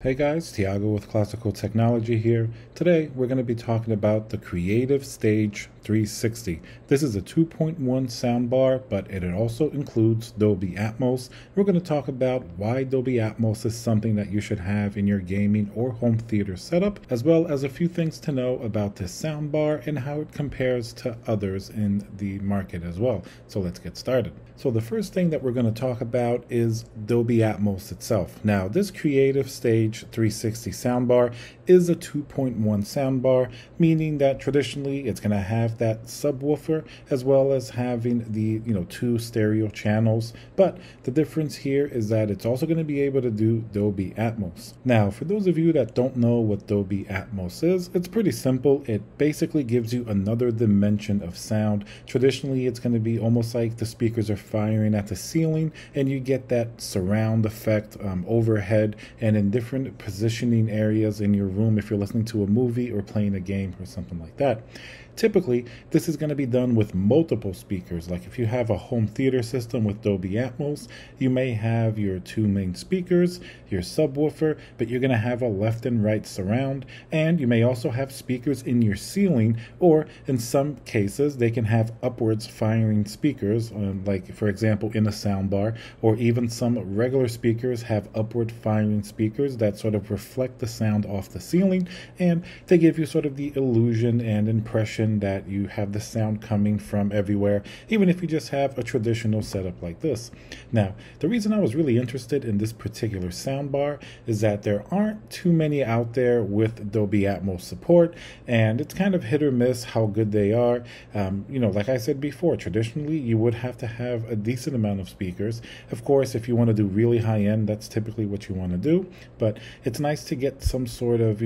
Hey guys, Tiago with Classical Technology here. Today we're going to be talking about the Creative Stage 360. This is a 2.1 soundbar, but it also includes Dolby Atmos. We're going to talk about why Dolby Atmos is something that you should have in your gaming or home theater setup, as well as a few things to know about this soundbar and how it compares to others in the market as well. So let's get started. So the first thing that we're going to talk about is Dolby Atmos itself. Now, this Creative Stage 360 soundbar is a 2.1 soundbar, meaning that traditionally it's going to have that subwoofer as well as having the two stereo channels. But the difference here is that it's also going to be able to do Dolby Atmos. Now, for those of you that don't know what Dolby Atmos is, it's pretty simple. It basically gives you another dimension of sound. Traditionally, it's going to be almost like the speakers are firing at the ceiling and you get that surround effect overhead and in different positioning areas in your room if you're listening to a movie or playing a game or something like that. Typically, this is going to be done with multiple speakers. Like if you have a home theater system with Dolby Atmos, you may have your two main speakers, your subwoofer, but you're going to have a left and right surround, and you may also have speakers in your ceiling, or in some cases, they can have upwards firing speakers, like for example in a soundbar, or even some regular speakers have upward firing speakers that sort of reflect the sound off the ceiling, and they give you sort of the illusion and impression that you have the sound coming from everywhere, even if you just have a traditional setup like this. Now, the reason I was really interested in this particular soundbar is that there aren't too many out there with Dolby Atmos support, and it's kind of hit or miss how good they are. Like I said before, traditionally you would have to have a decent amount of speakers. Of course, if you want to do really high end, that's typically what you want to do, but it's nice to get some sort of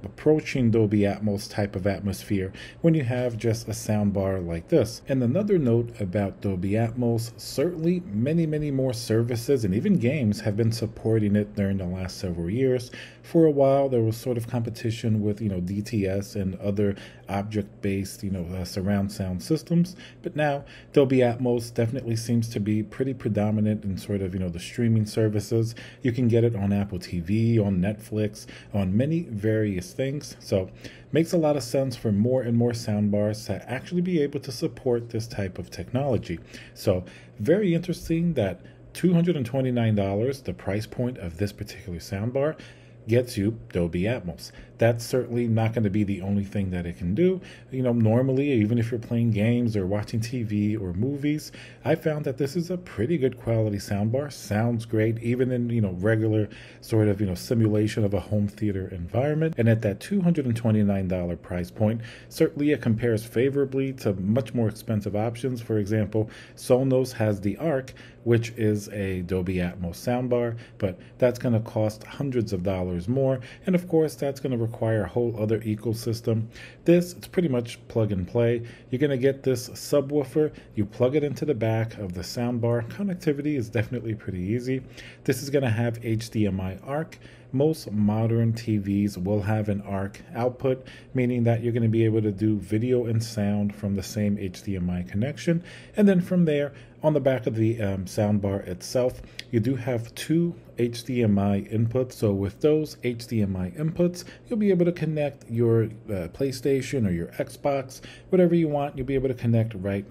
approaching Dolby Atmos type of atmosphere when you have just a soundbar like this. And another note about Dolby Atmos, certainly many more services and even games have been supporting it during the last several years. For a while there was sort of competition with DTS and other object-based surround sound systems, but now Dolby Atmos definitely seems to be pretty predominant in sort of the streaming services. You can get it on Apple TV, on Netflix, on many various things. So makes a lot of sense for more and more soundbars to actually be able to support this type of technology. So very interesting that $229, the price point of this particular soundbar, gets you Dolby Atmos. That's certainly not going to be the only thing that it can do. Normally, even if you're playing games or watching TV or movies, I found that this is a pretty good quality soundbar. Sounds great, even in, regular sort of, simulation of a home theater environment. And at that $229 price point, certainly it compares favorably to much more expensive options. For example, Sonos has the Arc, which is a Dolby Atmos soundbar, but that's going to cost hundreds of dollars more. And of course, that's going to require a whole other ecosystem. It's pretty much plug and play. You're going to get this subwoofer, you plug it into the back of the soundbar. Connectivity is definitely pretty easy. This is going to have HDMI ARC. Most modern TVs will have an ARC output, meaning that you're going to be able to do video and sound from the same HDMI connection. And then from there, on the back of the soundbar itself, you do have two HDMI inputs. So with those HDMI inputs, you'll be able to connect your PlayStation or your Xbox, whatever you want. You'll be able to connect right,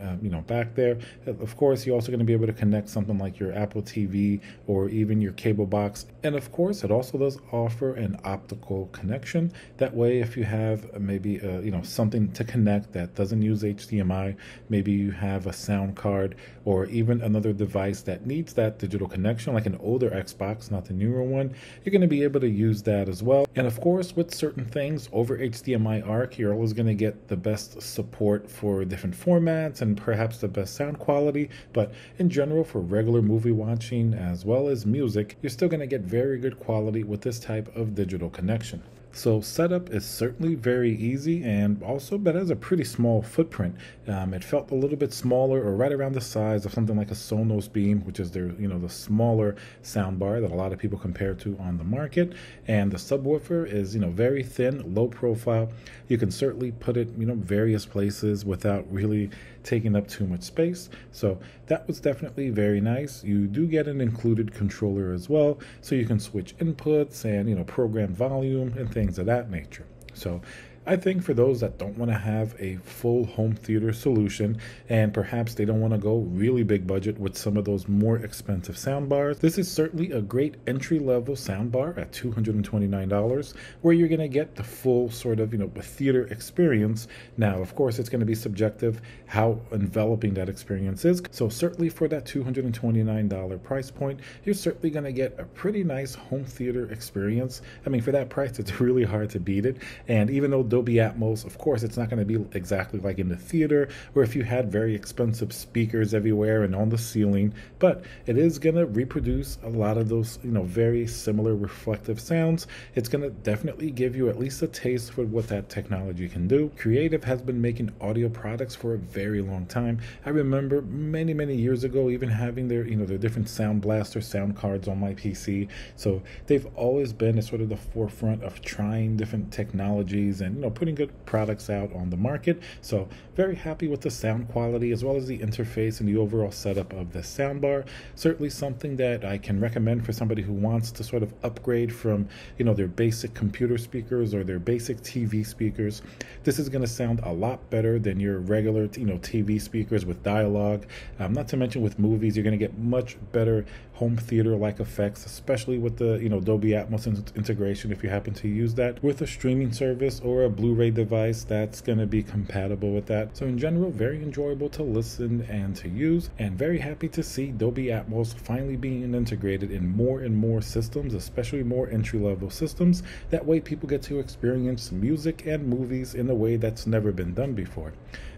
back there. Of course, you're also going to be able to connect something like your Apple TV or even your cable box. And of course, it also does offer an optical connection. That way, if you have maybe something to connect that doesn't use HDMI, maybe you have a sound card or even another device that needs that digital connection, like an older Xbox, not the newer one, you're going to be able to use that as well. And of course, with certain things over HDMI ARC, you're always going to get the best support for different formats and perhaps the best sound quality. But in general, for regular movie watching as well as music, you're still going to get very good quality with this type of digital connection. So setup is certainly very easy, and also but has a pretty small footprint. It felt a little bit smaller, or right around the size of something like a Sonos Beam, which is their the smaller soundbar that a lot of people compare to on the market. And the subwoofer is very thin, low profile. You can certainly put it various places without really taking up too much space. So that was definitely very nice. You do get an included controller as well, so you can switch inputs and program volume and things of that nature. So I think for those that don't want to have a full home theater solution, and perhaps they don't want to go really big budget with some of those more expensive soundbars, this is certainly a great entry-level soundbar at $229, where you're going to get the full sort of theater experience. Now, of course, it's going to be subjective how enveloping that experience is. So certainly for that $229 price point, you're certainly going to get a pretty nice home theater experience. I mean, for that price, it's really hard to beat it. And even though Dolby Atmos, of course, it's not going to be exactly like in the theater, where if you had very expensive speakers everywhere and on the ceiling, but it is going to reproduce a lot of those, very similar reflective sounds. It's going to definitely give you at least a taste for what that technology can do. Creative has been making audio products for a very long time. I remember many, many years ago, even having their, their different Sound Blaster sound cards on my PC. So they've always been at sort of the forefront of trying different technologies and putting good products out on the market. So very happy with the sound quality as well as the interface and the overall setup of this soundbar. Certainly something that I can recommend for somebody who wants to sort of upgrade from their basic computer speakers or their basic TV speakers. This is going to sound a lot better than your regular TV speakers with dialogue. Not to mention with movies, you're going to get much better home theater like effects, especially with the Dolby Atmos integration, if you happen to use that with a streaming service or a Blu-ray device that's going to be compatible with that. So in general, very enjoyable to listen and to use, and very happy to see Dolby Atmos finally being integrated in more and more systems, especially more entry-level systems. That way people get to experience music and movies in a way that's never been done before.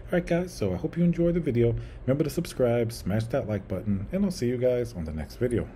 Alright guys, so I hope you enjoyed the video. Remember to subscribe, smash that like button, and I'll see you guys on the next video.